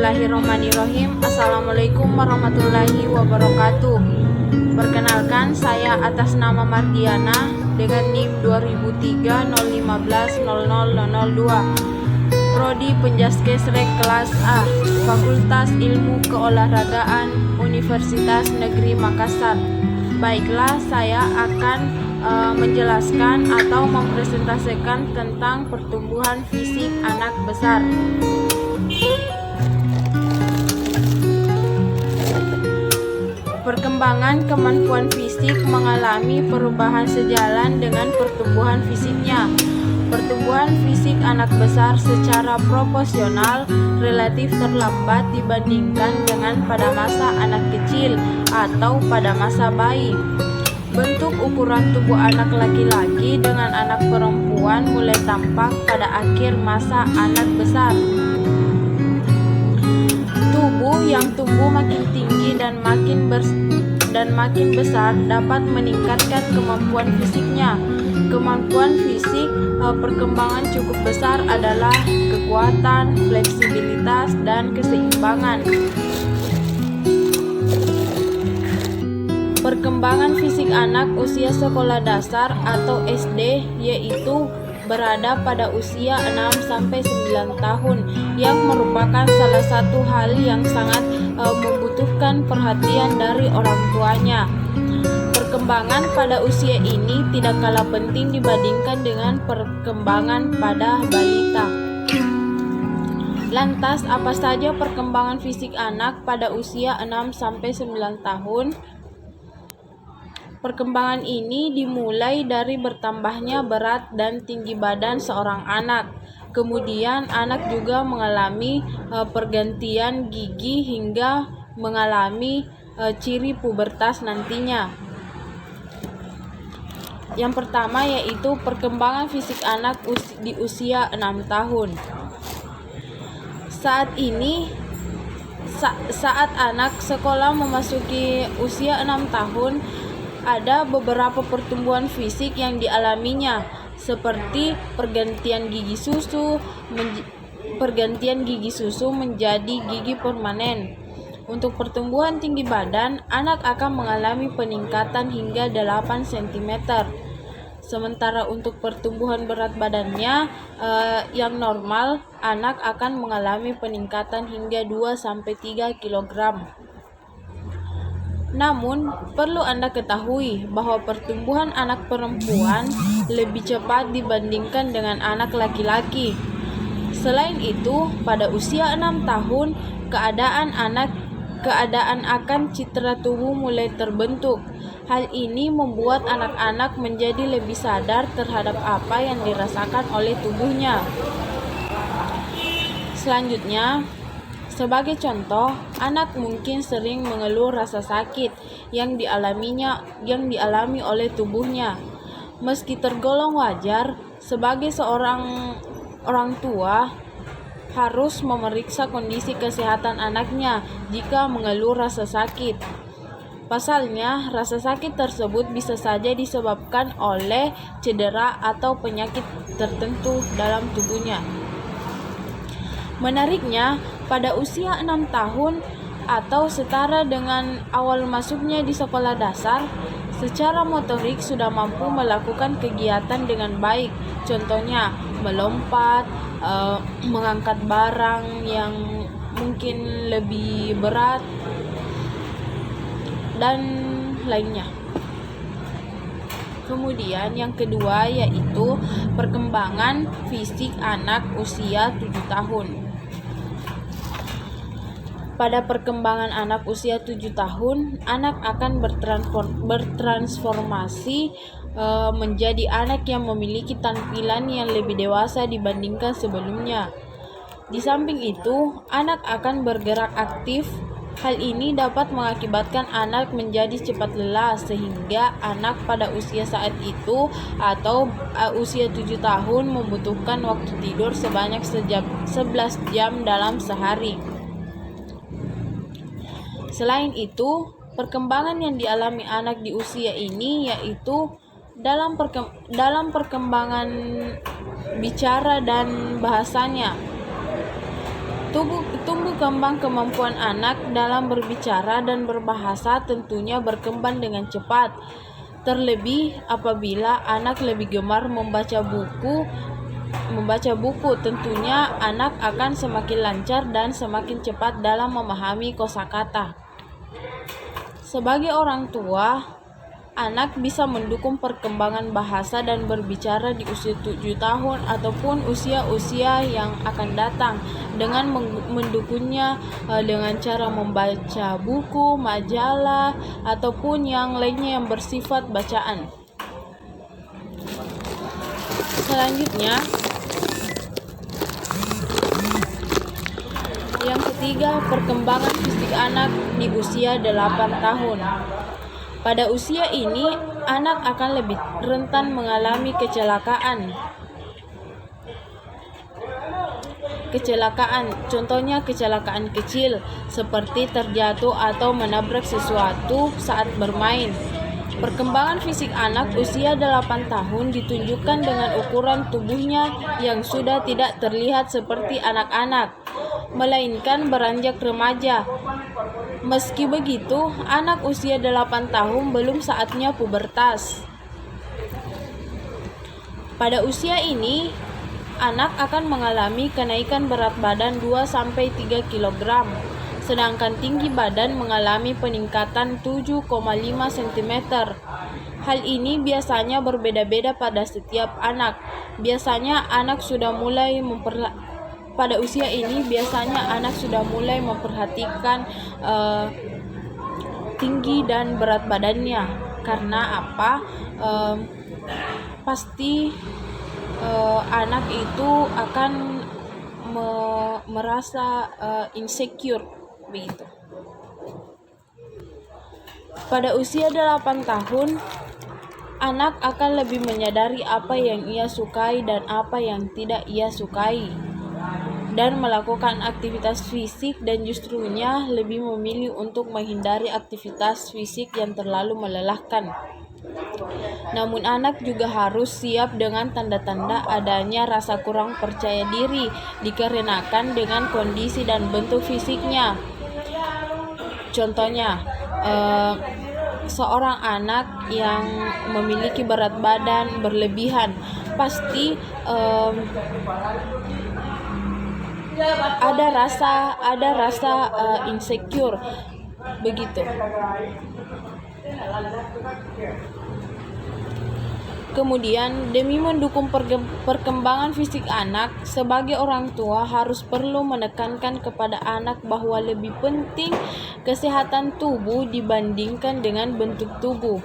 Bismillahirrahmanirrahim. Assalamualaikum warahmatullahi wabarakatuh. Perkenalkan, saya atas nama Mardiana dengan NIM 2003-015-0002, Prodi Penjaskesrek kelas A, Fakultas Ilmu Keolahragaan Universitas Negeri Makassar. Baiklah, saya akan menjelaskan atau mempresentasikan tentang pertumbuhan fisik anak besar. Perkembangan kemampuan fisik mengalami perubahan sejalan dengan pertumbuhan fisiknya. Pertumbuhan fisik anak besar secara proporsional relatif terlambat dibandingkan dengan pada masa anak kecil atau pada masa bayi. Bentuk ukuran tubuh anak laki-laki dengan anak perempuan mulai tampak pada akhir masa anak besar. Tubuh yang tumbuh makin tinggi dan makin besar dapat meningkatkan kemampuan fisiknya. Kemampuan fisik perkembangan cukup besar adalah kekuatan, fleksibilitas, dan keseimbangan. Perkembangan fisik anak usia sekolah dasar atau SD yaitu berada pada usia 6-9 tahun yang merupakan salah satu hal yang sangat membutuhkan perhatian dari orang tuanya. Perkembangan pada usia ini tidak kalah penting dibandingkan dengan perkembangan pada balita. Lantas, apa saja perkembangan fisik anak pada usia 6-9 tahun? Perkembangan ini dimulai dari bertambahnya berat dan tinggi badan seorang anak. Kemudian anak juga mengalami pergantian gigi hingga mengalami ciri pubertas nantinya. Yang pertama yaitu perkembangan fisik anak di usia 6 tahun. Saat anak sekolah memasuki usia 6 tahun, ada beberapa pertumbuhan fisik yang dialaminya, seperti pergantian gigi susu menjadi gigi permanen. Untuk pertumbuhan tinggi badan, anak akan mengalami peningkatan hingga 8 cm. Sementara untuk pertumbuhan berat badannya yang normal, anak akan mengalami peningkatan hingga 2-3 kg. Namun, perlu Anda ketahui bahwa pertumbuhan anak perempuan lebih cepat dibandingkan dengan anak laki-laki. Selain itu, pada usia 6 tahun, keadaan akan citra tubuh mulai terbentuk. Hal ini membuat anak-anak menjadi lebih sadar terhadap apa yang dirasakan oleh tubuhnya. Selanjutnya, sebagai contoh, anak mungkin sering mengeluh rasa sakit yang dialami oleh tubuhnya. Meski tergolong wajar, sebagai seorang orang tua harus memeriksa kondisi kesehatan anaknya jika mengeluh rasa sakit. Pasalnya, rasa sakit tersebut bisa saja disebabkan oleh cedera atau penyakit tertentu dalam tubuhnya. Menariknya, pada usia 6 tahun atau setara dengan awal masuknya di sekolah dasar, secara motorik sudah mampu melakukan kegiatan dengan baik. Contohnya, melompat, mengangkat barang yang mungkin lebih berat, dan lainnya. Kemudian yang kedua yaitu perkembangan fisik anak usia 7 tahun. Pada perkembangan anak usia 7 tahun, anak akan bertransformasi menjadi anak yang memiliki tampilan yang lebih dewasa dibandingkan sebelumnya. Di samping itu, anak akan bergerak aktif. Hal ini dapat mengakibatkan anak menjadi cepat lelah, sehingga anak pada usia saat itu atau usia 7 tahun membutuhkan waktu tidur sebanyak 11 jam dalam sehari. Selain itu, perkembangan yang dialami anak di usia ini yaitu dalam perkembangan bicara dan bahasanya. Tumbuh kembang kemampuan anak dalam berbicara dan berbahasa tentunya berkembang dengan cepat. Terlebih apabila anak lebih gemar membaca buku, tentunya anak akan semakin lancar dan semakin cepat dalam memahami kosakata. Sebagai orang tua, anak bisa mendukung perkembangan bahasa dan berbicara di usia 7 tahun ataupun usia-usia yang akan datang dengan mendukungnya dengan cara membaca buku, majalah, ataupun yang lainnya yang bersifat bacaan. Selanjutnya, yang ketiga, perkembangan fisik anak di usia 8 tahun. Pada usia ini, anak akan lebih rentan mengalami kecelakaan. Contohnya kecelakaan kecil, seperti terjatuh atau menabrak sesuatu saat bermain. Perkembangan fisik anak usia 8 tahun ditunjukkan dengan ukuran tubuhnya yang sudah tidak terlihat seperti anak-anak, melainkan beranjak remaja. Meski begitu, anak usia 8 tahun belum saatnya pubertas. Pada usia ini, anak akan mengalami kenaikan berat badan 2-3 kg, sedangkan tinggi badan mengalami peningkatan 7,5 cm. Hal ini biasanya berbeda-beda pada setiap anak. Pada usia ini biasanya anak sudah mulai memperhatikan tinggi dan berat badannya. Karena apa? Pasti anak itu akan merasa insecure begitu. Pada usia 8 tahun, anak akan lebih menyadari apa yang ia sukai dan apa yang tidak ia sukai, dan melakukan aktivitas fisik, dan justrunya lebih memilih untuk menghindari aktivitas fisik yang terlalu melelahkan. Namun anak juga harus siap dengan tanda-tanda adanya rasa kurang percaya diri dikarenakan dengan kondisi dan bentuk fisiknya. Contohnya, seorang anak yang memiliki berat badan berlebihan pasti ada rasa insecure begitu. Kemudian, demi mendukung perkembangan fisik anak, sebagai orang tua harus perlu menekankan kepada anak bahwa lebih penting kesehatan tubuh dibandingkan dengan bentuk tubuh.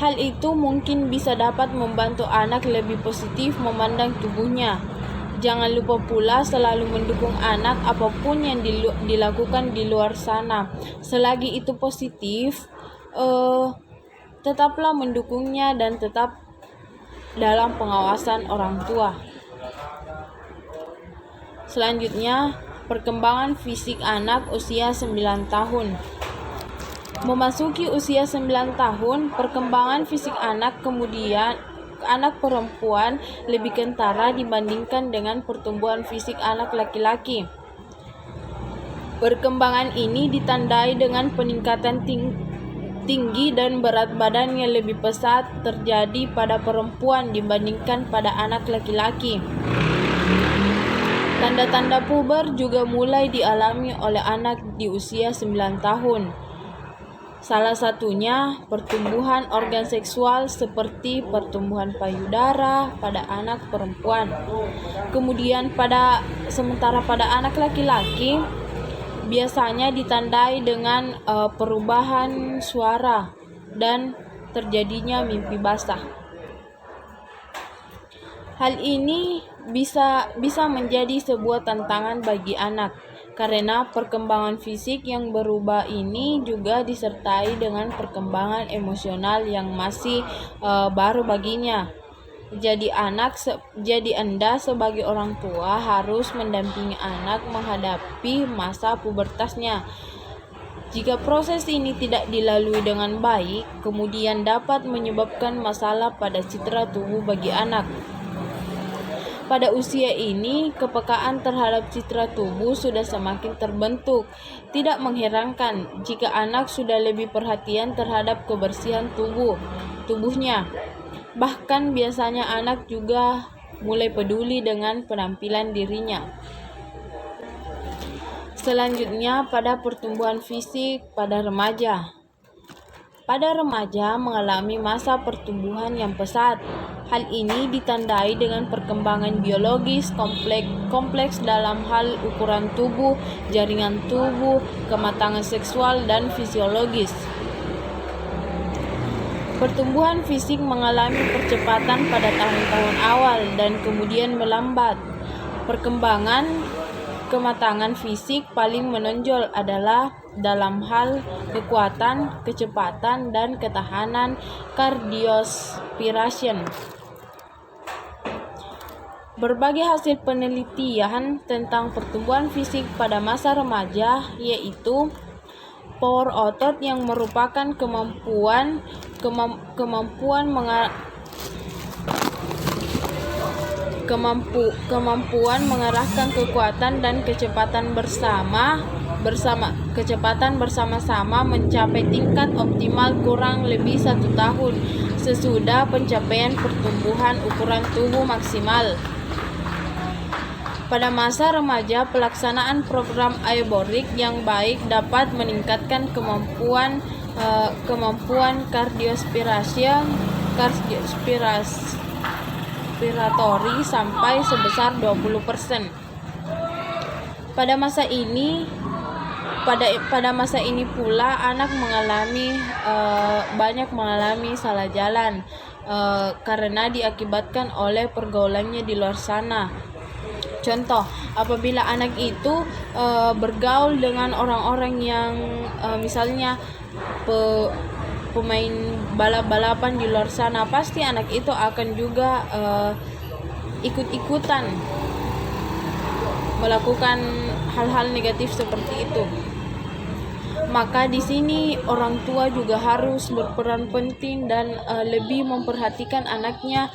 Hal itu mungkin bisa dapat membantu anak lebih positif memandang tubuhnya. Jangan lupa pula selalu mendukung anak apapun yang dilakukan di luar sana. Selagi itu positif, tetaplah mendukungnya dan tetap dalam pengawasan orang tua. Selanjutnya, perkembangan fisik anak usia 9 tahun. Memasuki usia 9 tahun, perkembangan fisik anak perempuan lebih kentara dibandingkan dengan pertumbuhan fisik anak laki-laki. Perkembangan ini ditandai dengan peningkatan tinggi dan berat badan yang lebih pesat terjadi pada perempuan dibandingkan pada anak laki-laki. Tanda-tanda puber juga mulai dialami oleh anak di usia 9 tahun. Salah satunya pertumbuhan organ seksual seperti pertumbuhan payudara pada anak perempuan. Kemudian sementara pada anak laki-laki biasanya ditandai dengan perubahan suara dan terjadinya mimpi basah. Hal ini bisa menjadi sebuah tantangan bagi anak, karena perkembangan fisik yang berubah ini juga disertai dengan perkembangan emosional yang masih baru baginya. Jadi Anda sebagai orang tua harus mendampingi anak menghadapi masa pubertasnya. Jika proses ini tidak dilalui dengan baik, kemudian dapat menyebabkan masalah pada citra tubuh bagi anak. Pada usia ini, kepekaan terhadap citra tubuh sudah semakin terbentuk. Tidak mengherankan jika anak sudah lebih perhatian terhadap kebersihan tubuhnya. Bahkan biasanya anak juga mulai peduli dengan penampilan dirinya. Selanjutnya, pada pertumbuhan fisik pada remaja. Pada remaja mengalami masa pertumbuhan yang pesat. Hal ini ditandai dengan perkembangan biologis kompleks dalam hal ukuran tubuh, jaringan tubuh, kematangan seksual, dan fisiologis. Pertumbuhan fisik mengalami percepatan pada tahun-tahun awal dan kemudian melambat. Perkembangan kematangan fisik paling menonjol adalah dalam hal kekuatan, kecepatan, dan ketahanan cardiospiration. Berbagai hasil penelitian tentang pertumbuhan fisik pada masa remaja, yaitu power otot yang merupakan kemampuan mengerahkan kekuatan dan kecepatan bersama-sama mencapai tingkat optimal kurang lebih 1 tahun sesudah pencapaian pertumbuhan ukuran tubuh maksimal. Pada masa remaja, pelaksanaan program aerobic yang baik dapat meningkatkan kemampuan respiratori sampai sebesar 20%. Pada masa ini pula anak banyak mengalami salah jalan karena diakibatkan oleh pergaulannya di luar sana. Contoh, apabila anak itu bergaul dengan orang-orang yang misalnya pemain balap-balapan di luar sana, pasti anak itu akan juga ikut-ikutan melakukan hal-hal negatif seperti itu. Maka di sini orang tua juga harus berperan penting dan lebih memperhatikan anaknya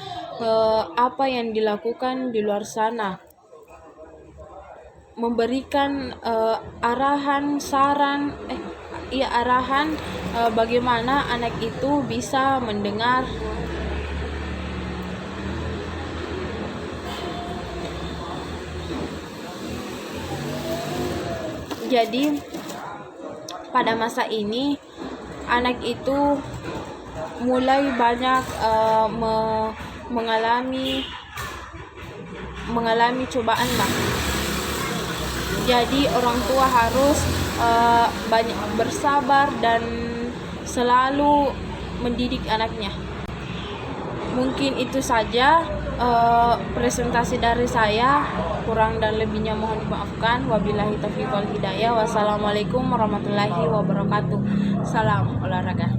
apa yang dilakukan di luar sana. Memberikan arahan bagaimana anak itu bisa mendengar. Jadi pada masa ini anak itu mulai banyak mengalami cobaan lah. Jadi orang tua harus banyak bersabar dan selalu mendidik anaknya. Mungkin itu saja presentasi dari saya. Kurang dan lebihnya mohon dimaafkan. Wabillahi taufiq wal hidayah. Wassalamualaikum warahmatullahi wabarakatuh. Salam olahraga.